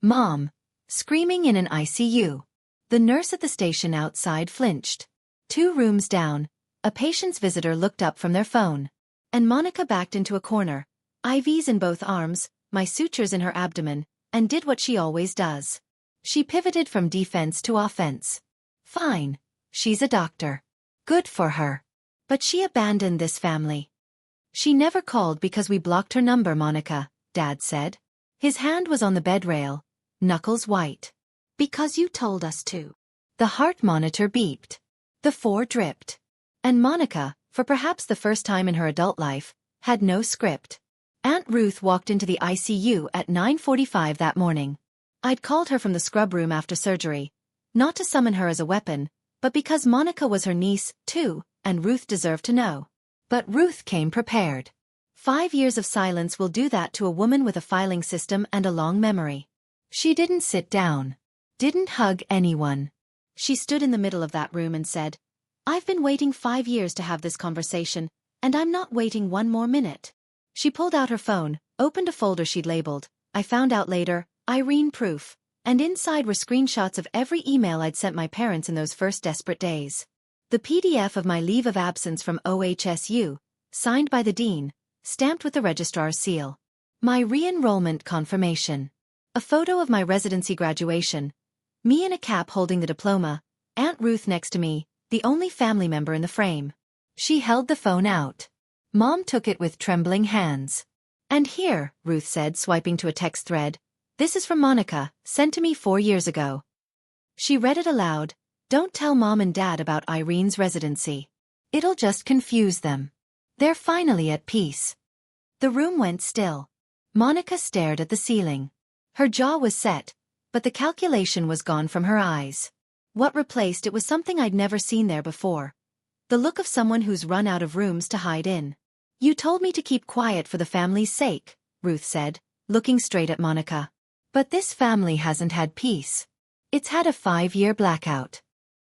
Mom. Screaming in an ICU. The nurse at the station outside flinched. 2 rooms down, a patient's visitor looked up from their phone. And Monica backed into a corner, IVs in both arms, my sutures in her abdomen, and did what she always does. She pivoted from defense to offense. Fine. She's a doctor. Good for her. But she abandoned this family. She never called because we blocked her number, Monica, Dad said. His hand was on the bed rail, knuckles white. Because you told us to. The heart monitor beeped. The 4 dripped. And Monica, for perhaps the first time in her adult life, had no script. Aunt Ruth walked into the ICU at 9:45 that morning. I'd called her from the scrub room after surgery, not to summon her as a weapon, but because Monica was her niece, too, and Ruth deserved to know. But Ruth came prepared. 5 years of silence will do that to a woman with a filing system and a long memory. She didn't sit down. Didn't hug anyone. She stood in the middle of that room and said, I've been waiting 5 years to have this conversation, and I'm not waiting 1 more minute. She pulled out her phone, opened a folder she'd labeled, I found out later, Irene Proof, and inside were screenshots of every email I'd sent my parents in those first desperate days. The PDF of my leave of absence from OHSU, signed by the dean, stamped with the registrar's seal. My re-enrollment confirmation. A photo of my residency graduation. Me in a cap holding the diploma, Aunt Ruth next to me, the only family member in the frame. She held the phone out. Mom took it with trembling hands. And here, Ruth said, swiping to a text thread. This is from Monica, sent to me 4 years ago. She read it aloud. Don't tell Mom and Dad about Irene's residency. It'll just confuse them. They're finally at peace. The room went still. Monica stared at the ceiling. Her jaw was set, but the calculation was gone from her eyes. What replaced it was something I'd never seen there before. The look of someone who's run out of rooms to hide in. You told me to keep quiet for the family's sake, Ruth said, looking straight at Monica. But this family hasn't had peace. It's had a 5-year blackout.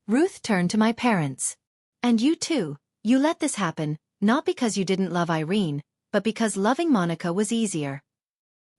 Ruth turned to my parents. And you too, you let this happen, not because you didn't love Irene, but because loving Monica was easier.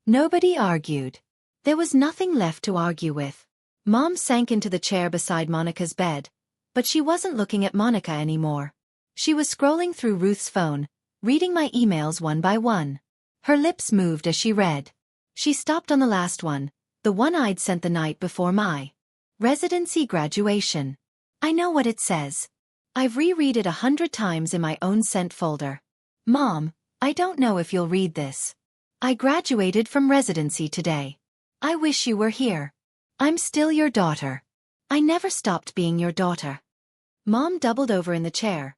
Nobody argued. There was nothing left to argue with. Mom sank into the chair beside Monica's bed, but she wasn't looking at Monica anymore. She was scrolling through Ruth's phone, reading my emails one by one. Her lips moved as she read. She stopped on the last one, the one I'd sent the night before my residency graduation. I know what it says. I've reread it 100 times in my own sent folder. Mom, I don't know if you'll read this. I graduated from residency today. I wish you were here. I'm still your daughter. I never stopped being your daughter. Mom doubled over in the chair.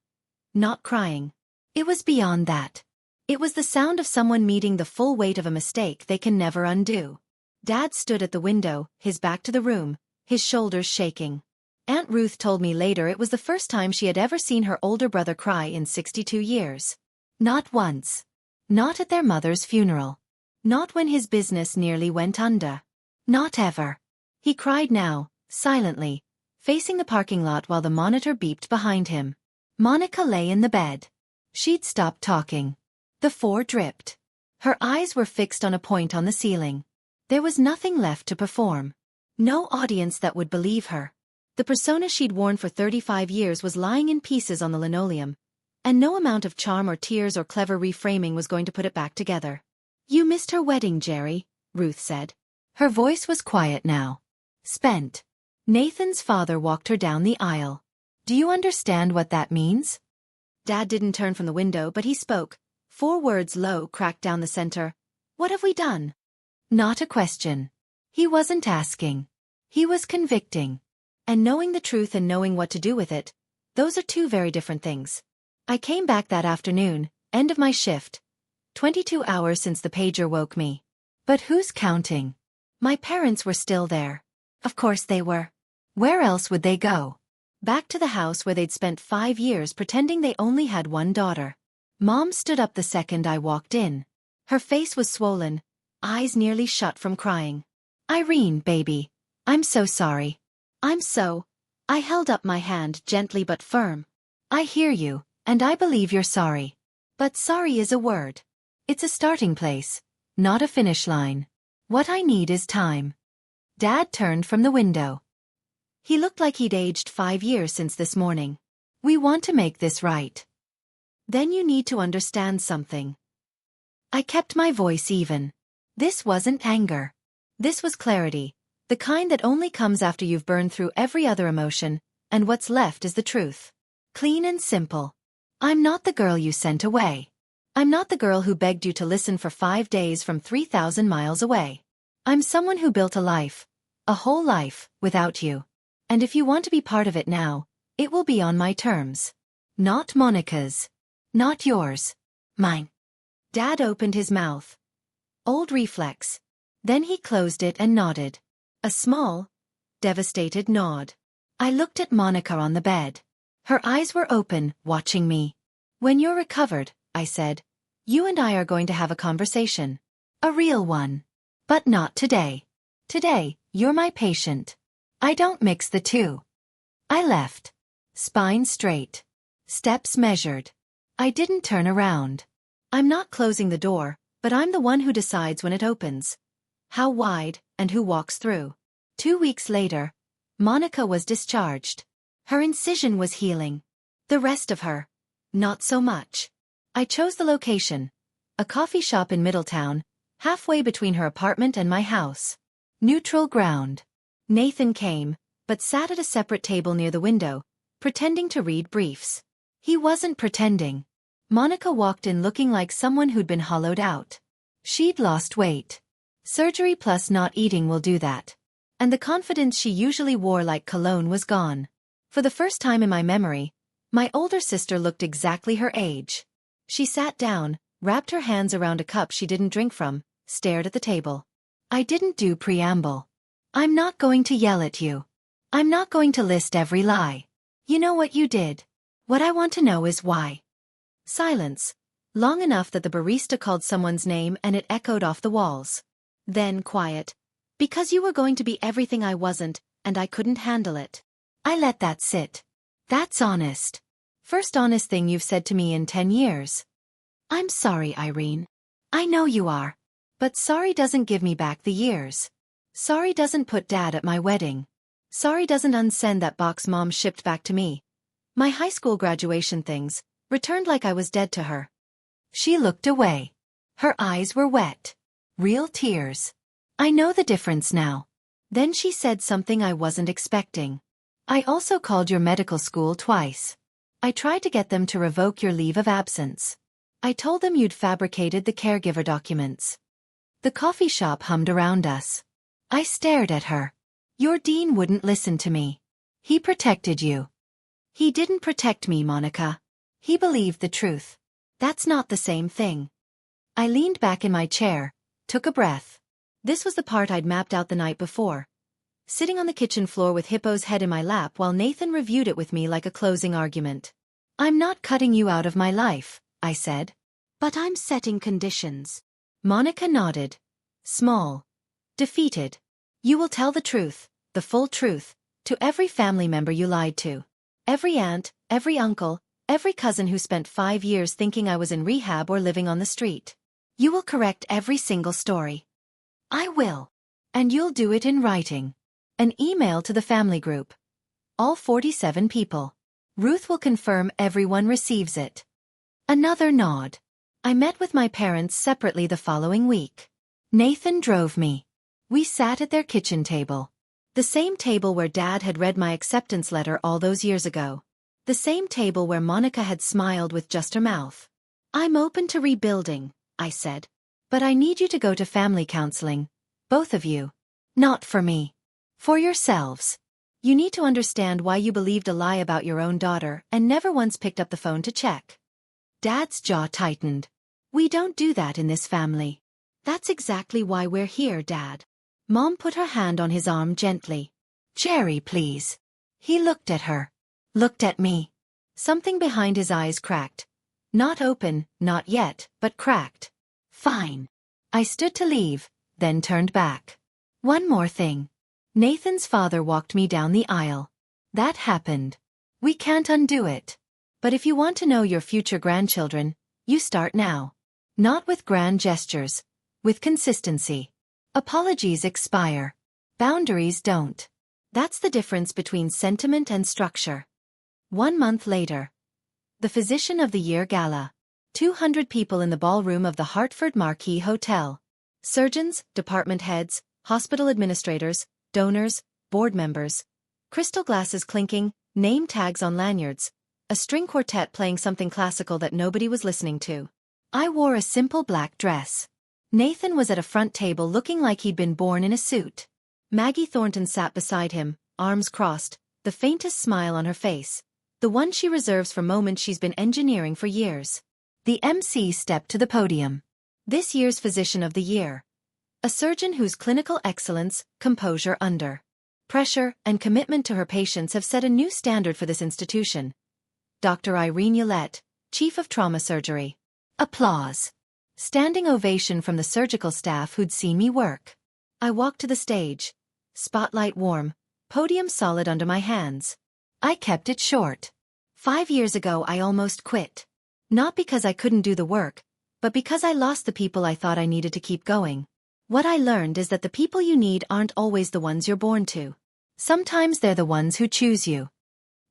Not crying. It was beyond that. It was the sound of someone meeting the full weight of a mistake they can never undo. Dad stood at the window, his back to the room, his shoulders shaking. Aunt Ruth told me later it was the first time she had ever seen her older brother cry in 62 years. Not once. Not at their mother's funeral. Not when his business nearly went under. Not ever. He cried now, silently, facing the parking lot while the monitor beeped behind him. Monica lay in the bed. She'd stopped talking. The floor dripped. Her eyes were fixed on a point on the ceiling. There was nothing left to perform. No audience that would believe her. The persona she'd worn for 35 years was lying in pieces on the linoleum, and no amount of charm or tears or clever reframing was going to put it back together. "You missed her wedding, Jerry," Ruth said. Her voice was quiet now. Spent. Nathan's father walked her down the aisle. "Do you understand what that means?" Dad didn't turn from the window, but he spoke. 4 words low cracked down the center. "What have we done?" Not a question. He wasn't asking. He was convicting. And knowing the truth and knowing what to do with it, those are 2 very different things. I came back that afternoon, end of my shift. 22 hours since the pager woke me. But who's counting? My parents were still there. Of course they were. Where else would they go? Back to the house where they'd spent 5 years pretending they only had 1 daughter. Mom stood up the second I walked in. Her face was swollen, eyes nearly shut from crying. "Irene, baby. I'm so sorry. I held up my hand gently but firm. "I hear you, and I believe you're sorry. But sorry is a word. It's a starting place, not a finish line. What I need is time." Dad turned from the window. He looked like he'd aged 5 years since this morning. "We want to make this right. Then you need to understand something." I kept my voice even. This wasn't anger. This was clarity, the kind that only comes after you've burned through every other emotion, and what's left is the truth. Clean and simple. I'm not the girl you sent away. I'm not the girl who begged you to listen for 5 days from 3,000 miles away. I'm someone who built a life, a whole life, without you. And if you want to be part of it now, it will be on my terms. Not Monica's. Not yours. Mine. Dad opened his mouth. Old reflex. Then he closed it and nodded. A small, devastated nod. I looked at Monica on the bed. Her eyes were open, watching me. "When you're recovered," I said, "you and I are going to have a conversation. A real one. But not today. Today, you're my patient. I don't mix the 2. I left. Spine straight. Steps measured. I didn't turn around. I'm not closing the door, but I'm the one who decides when it opens. How wide, and who walks through. 2 weeks later, Monica was discharged. Her incision was healing. The rest of her, not so much. I chose the location. A coffee shop in Middletown, halfway between her apartment and my house. Neutral ground. Nathan came, but sat at a separate table near the window, pretending to read briefs. He wasn't pretending. Monica walked in looking like someone who'd been hollowed out. She'd lost weight. Surgery plus not eating will do that. And the confidence she usually wore like cologne was gone. For the first time in my memory, my older sister looked exactly her age. She sat down, wrapped her hands around a cup she didn't drink from, stared at the table. I didn't do preamble. "I'm not going to yell at you. I'm not going to list every lie. You know what you did. What I want to know is why." Silence. Long enough that the barista called someone's name and it echoed off the walls. Then quiet. "Because you were going to be everything I wasn't, and I couldn't handle it." I let that sit. "That's honest. First honest thing you've said to me in 10 years. I'm sorry, Irene. I know you are. But sorry doesn't give me back the years. Sorry doesn't put Dad at my wedding. Sorry doesn't unsend that box Mom shipped back to me. My high school graduation things, returned like I was dead to her." She looked away. Her eyes were wet. Real tears. I know the difference now. Then she said something I wasn't expecting. "I also called your medical school twice. I tried to get them to revoke your leave of absence. I told them you'd fabricated the caregiver documents." The coffee shop hummed around us. I stared at her. "Your dean wouldn't listen to me. He protected you." "He didn't protect me, Monica. He believed the truth. That's not the same thing." I leaned back in my chair, took a breath. This was the part I'd mapped out the night before. sitting on the kitchen floor with Hippo's head in my lap while Nathan reviewed it with me like a closing argument. "I'm not cutting you out of my life," I said. "But I'm setting conditions." Monica nodded. Small. Defeated. "You will tell the truth, the full truth, to every family member you lied to. Every aunt, every uncle, every cousin who spent 5 years thinking I was in rehab or living on the street. You will correct every single story." "I will. And you'll do it in writing. An email to the family group. All 47 people. Ruth will confirm everyone receives it." Another nod. I met with my parents separately the following week. Nathan drove me. We sat at their kitchen table. The same table where Dad had read my acceptance letter all those years ago. The same table where Monica had smiled with just her mouth. "I'm open to rebuilding," I said. "But I need you to go to family counseling. Both of you. Not for me. For yourselves. You need to understand why you believed a lie about your own daughter and never once picked up the phone to check." Dad's jaw tightened. "We don't do that in this family." "That's exactly why we're here, Dad." Mom put her hand on his arm gently. "Jerry, please." He looked at her. Looked at me. Something behind his eyes cracked. Not open, not yet, but cracked. "Fine." I stood to leave, then turned back. "One more thing." Nathan's father walked me down the aisle. "That happened. We can't undo it. But if you want to know your future grandchildren, you start now. Not with grand gestures. With consistency. Apologies expire. Boundaries don't. That's the difference between sentiment and structure." 1 month later. The Physician of the Year Gala. 200 people in the ballroom of the Hartford Marquis Hotel. Surgeons, department heads, hospital administrators, donors, board members. Crystal glasses clinking, name tags on lanyards. A string quartet playing something classical that nobody was listening to. I wore a simple black dress. Nathan was at a front table looking like he'd been born in a suit. Maggie Thornton sat beside him, arms crossed, the faintest smile on her face. The one she reserves for moments she's been engineering for years. The MC stepped to the podium. This year's Physician of the Year. A surgeon whose clinical excellence, composure under pressure, and commitment to her patients have set a new standard for this institution. Dr. Irene Yolette, Chief of Trauma Surgery. Applause. Standing ovation from the surgical staff who'd seen me work. I walked to the stage. Spotlight warm, podium solid under my hands. I kept it short. 5 years ago I almost quit. Not because I couldn't do the work, but because I lost the people I thought I needed to keep going. What I learned is that the people you need aren't always the ones you're born to. Sometimes they're the ones who choose you.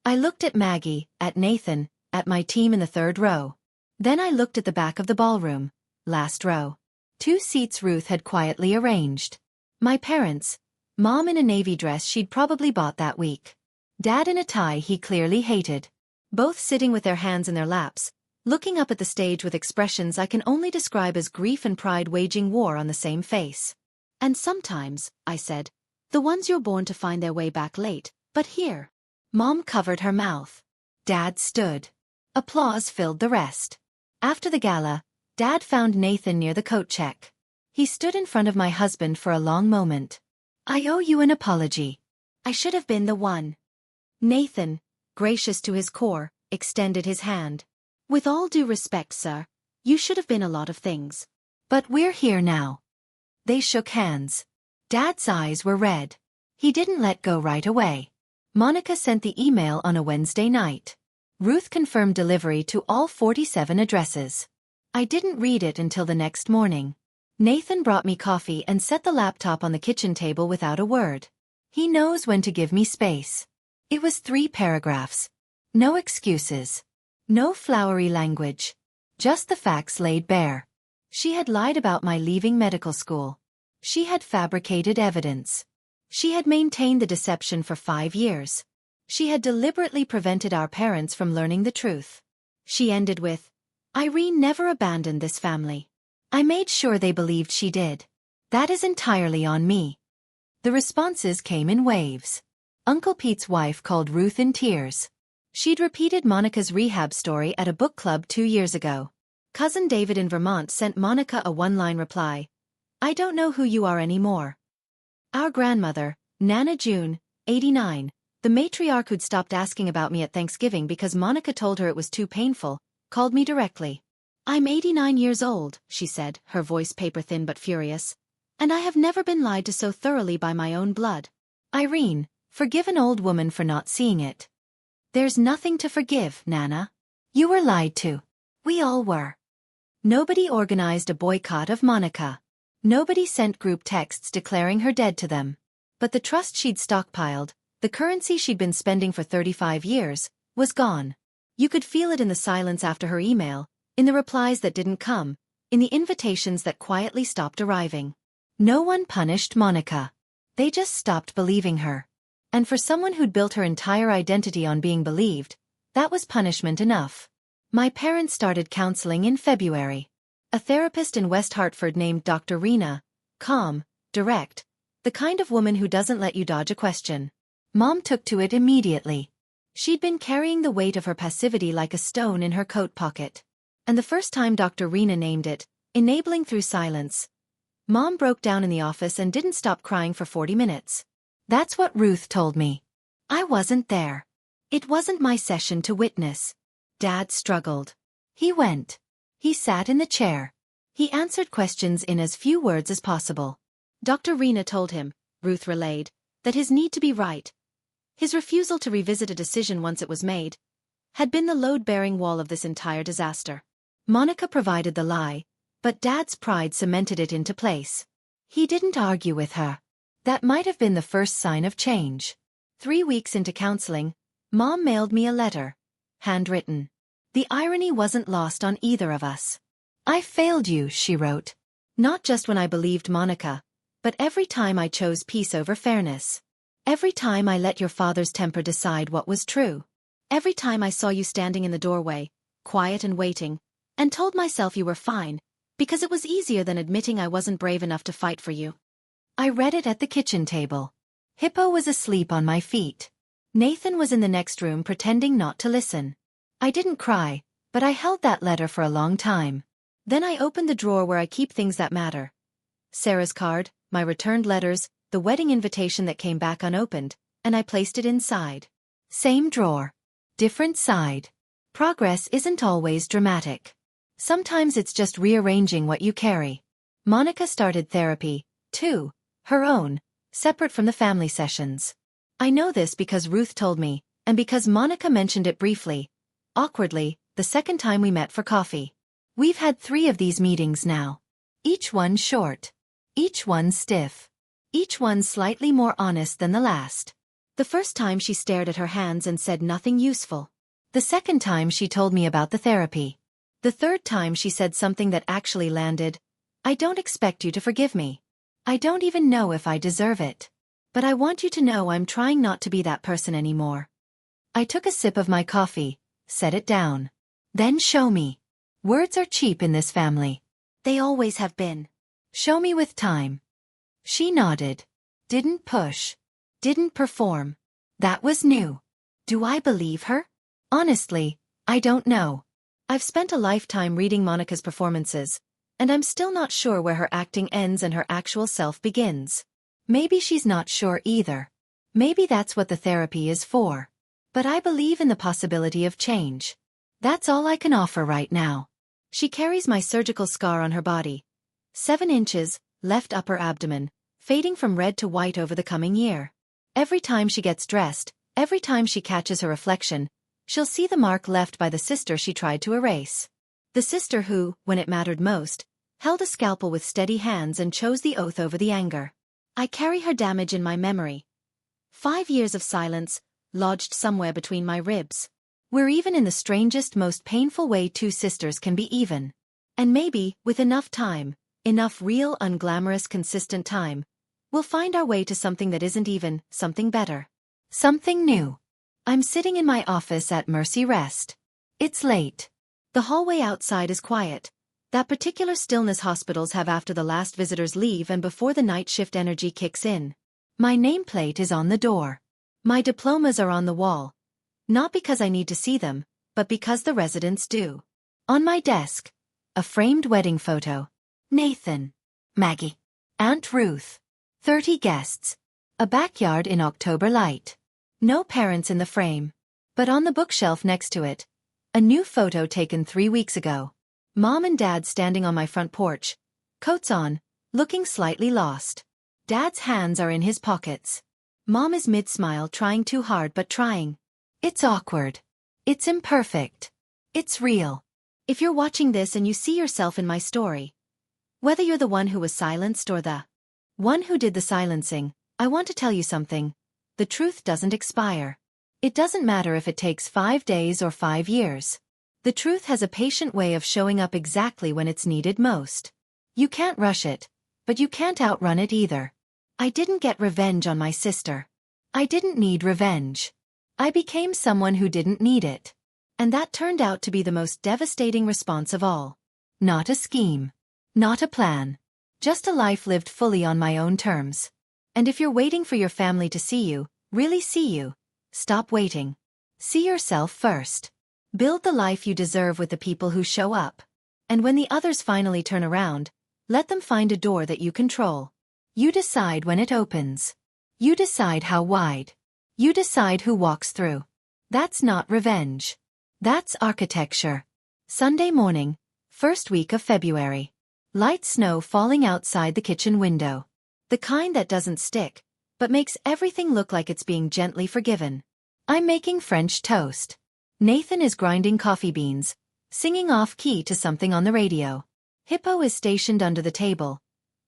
I looked at Maggie, at Nathan, at my team in the 3rd row. Then I looked at the back of the ballroom, last row. 2 seats Ruth had quietly arranged. My parents. Mom in a navy dress she'd probably bought that week. Dad in a tie he clearly hated. Both sitting with their hands in their laps, looking up at the stage with expressions I can only describe as grief and pride waging war on the same face. "And sometimes," I said, "the ones you're born to find their way back late, but here." Mom covered her mouth. Dad stood. Applause filled the rest. After the gala, Dad found Nathan near the coat check. He stood in front of my husband for a long moment. "I owe you an apology. I should have been the one." Nathan, gracious to his core, extended his hand. "With all due respect, sir, you should have been a lot of things. But we're here now." They shook hands. Dad's eyes were red. He didn't let go right away. Monica sent the email on a Wednesday night. Ruth confirmed delivery to all 47 addresses. I didn't read it until the next morning. Nathan brought me coffee and set the laptop on the kitchen table without a word. He knows when to give me space. It was 3 paragraphs. No excuses. No flowery language. Just the facts laid bare. She had lied about my leaving medical school. She had fabricated evidence. She had maintained the deception for 5 years. She had deliberately prevented our parents from learning the truth. She ended with, "Irene never abandoned this family. I made sure they believed she did. That is entirely on me." The responses came in waves. Uncle Pete's wife called Ruth in tears. She'd repeated Monica's rehab story at a book club 2 years ago. Cousin David in Vermont sent Monica a one-line reply. "I don't know who you are anymore." Our grandmother, Nana June, 89. The matriarch who'd stopped asking about me at Thanksgiving because Monica told her it was too painful, called me directly. "I'm 89 years old," she said, her voice paper-thin but furious. "And I have never been lied to so thoroughly by my own blood. Irene, forgive an old woman for not seeing it." "There's nothing to forgive, Nana. You were lied to. We all were." Nobody organized a boycott of Monica. Nobody sent group texts declaring her dead to them. But the trust she'd stockpiled, the currency she'd been spending for 35 years, was gone. You could feel it in the silence after her email, in the replies that didn't come, in the invitations that quietly stopped arriving. No one punished Monica. They just stopped believing her. And for someone who'd built her entire identity on being believed, that was punishment enough. My parents started counseling in February. A therapist in West Hartford named Dr. Rena, calm, direct, the kind of woman who doesn't let you dodge a question. Mom took to it immediately. She'd been carrying the weight of her passivity like a stone in her coat pocket. And the first time Dr. Rena named it, enabling through silence, Mom broke down in the office and didn't stop crying for 40 minutes. That's what Ruth told me. I wasn't there. It wasn't my session to witness. Dad struggled. He went. He sat in the chair. He answered questions in as few words as possible. Dr. Rena told him, Ruth relayed, that his need to be right, his refusal to revisit a decision once it was made, had been the load-bearing wall of this entire disaster. Monica provided the lie, but Dad's pride cemented it into place. He didn't argue with her. That might have been the first sign of change. 3 weeks into counseling, Mom mailed me a letter, handwritten. The irony wasn't lost on either of us. "I failed you," she wrote. "Not just when I believed Monica, but every time I chose peace over fairness. Every time I let your father's temper decide what was true. Every time I saw you standing in the doorway, quiet and waiting, and told myself you were fine, because it was easier than admitting I wasn't brave enough to fight for you." I read it at the kitchen table. Hippo was asleep on my feet. Nathan was in the next room pretending not to listen. I didn't cry, but I held that letter for a long time. Then I opened the drawer where I keep things that matter. Sarah's card, my returned letters, the wedding invitation that came back unopened, and I placed it inside. Same drawer. Different side. Progress isn't always dramatic. Sometimes it's just rearranging what you carry. Monica started therapy, too, her own, separate from the family sessions. I know this because Ruth told me, and because Monica mentioned it briefly, awkwardly, the second time we met for coffee. We've had 3 of these meetings now. Each one short. Each one stiff. Each one slightly more honest than the last. The first time she stared at her hands and said nothing useful. The second time she told me about the therapy. The third time she said something that actually landed, "I don't expect you to forgive me. I don't even know if I deserve it. But I want you to know I'm trying not to be that person anymore." I took a sip of my coffee, set it down. "Then show me. Words are cheap in this family. They always have been. Show me with time." She nodded. Didn't push. Didn't perform. That was new. Do I believe her? Honestly, I don't know. I've spent a lifetime reading Monica's performances, and I'm still not sure where her acting ends and her actual self begins. Maybe she's not sure either. Maybe that's what the therapy is for. But I believe in the possibility of change. That's all I can offer right now. She carries my surgical scar on her body. 7 inches, left upper abdomen, fading from red to white over the coming year. Every time she gets dressed, every time she catches her reflection, she'll see the mark left by the sister she tried to erase. The sister who, when it mattered most, held a scalpel with steady hands and chose the oath over the anger. I carry her damage in my memory. 5 years of silence, lodged somewhere between my ribs. We're even in the strangest, most painful way 2 sisters can be even. And maybe, with enough time, enough real, unglamorous, consistent time, we'll find our way to something that isn't even, something better. Something new. I'm sitting in my office at Mercy Rest. It's late. The hallway outside is quiet. That particular stillness hospitals have after the last visitors leave and before the night shift energy kicks in. My nameplate is on the door. My diplomas are on the wall. Not because I need to see them, but because the residents do. On my desk, a framed wedding photo. Nathan. Maggie. Aunt Ruth. 30 guests. A backyard in October light. No parents in the frame. But on the bookshelf next to it, a new photo taken 3 weeks ago. Mom and Dad standing on my front porch, coats on, looking slightly lost. Dad's hands are in his pockets. Mom is mid-smile, trying too hard but trying. It's awkward. It's imperfect. It's real. If you're watching this and you see yourself in my story, whether you're the one who was silenced or the one who did the silencing, I want to tell you something. The truth doesn't expire. It doesn't matter if it takes 5 days or 5 years. The truth has a patient way of showing up exactly when it's needed most. You can't rush it, but you can't outrun it either. I didn't get revenge on my sister. I didn't need revenge. I became someone who didn't need it. And that turned out to be the most devastating response of all. Not a scheme. Not a plan. Just a life lived fully on my own terms. And if you're waiting for your family to see you, really see you, stop waiting. See yourself first. Build the life you deserve with the people who show up. And when the others finally turn around, let them find a door that you control. You decide when it opens. You decide how wide. You decide who walks through. That's not revenge. That's architecture. Sunday morning, first week of February. Light snow falling outside the kitchen window. The kind that doesn't stick, but makes everything look like it's being gently forgiven. I'm making French toast. Nathan is grinding coffee beans, singing off-key to something on the radio. Hippo is stationed under the table,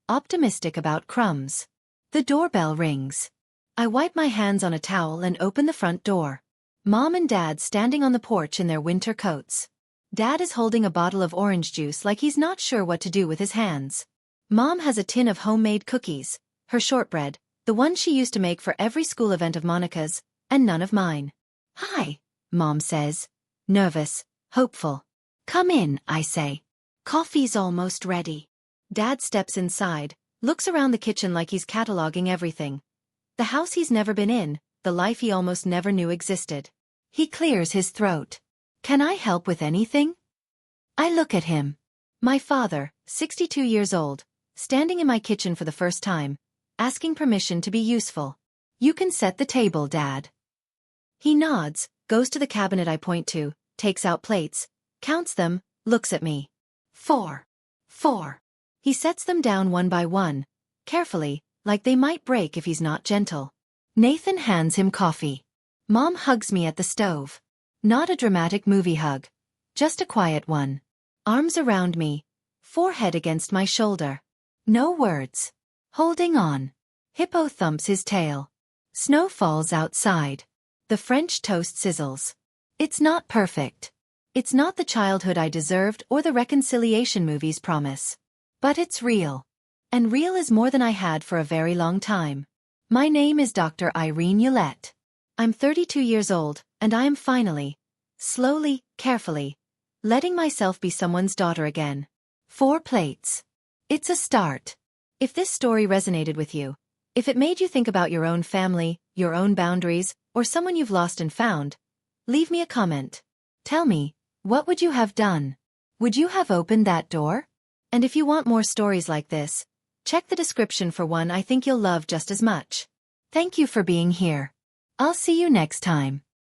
optimistic about crumbs. The doorbell rings. I wipe my hands on a towel and open the front door. Mom and Dad standing on the porch in their winter coats. Dad is holding a bottle of orange juice like he's not sure what to do with his hands. Mom has a tin of homemade cookies, her shortbread, the one she used to make for every school event of Monica's, and none of mine. "Hi," Mom says. Nervous, hopeful. "Come in," I say. "Coffee's almost ready." Dad steps inside, looks around the kitchen like he's cataloging everything. The house he's never been in, the life he almost never knew existed. He clears his throat. "Can I help with anything?" I look at him. My father, 62 years old, standing in my kitchen for the first time, asking permission to be useful. "You can set the table, Dad." He nods, goes to the cabinet I point to, takes out plates, counts them, looks at me. 4. He sets them down one by one, carefully, like they might break if he's not gentle. Nathan hands him coffee. Mom hugs me at the stove. Not a dramatic movie hug. Just a quiet one. Arms around me, forehead against my shoulder. No words. Holding on. Hippo thumps his tail. Snow falls outside. The French toast sizzles. It's not perfect. It's not the childhood I deserved or the reconciliation movies promise. But it's real. And real is more than I had for a very long time. My name is Dr. Irene Ullette. I'm 32 years old, and I am finally, slowly, carefully, letting myself be someone's daughter again. 4 plates. It's a start. If this story resonated with you, if it made you think about your own family, your own boundaries, or someone you've lost and found, leave me a comment. Tell me, what would you have done? Would you have opened that door? And if you want more stories like this, check the description for one I think you'll love just as much. Thank you for being here. I'll see you next time.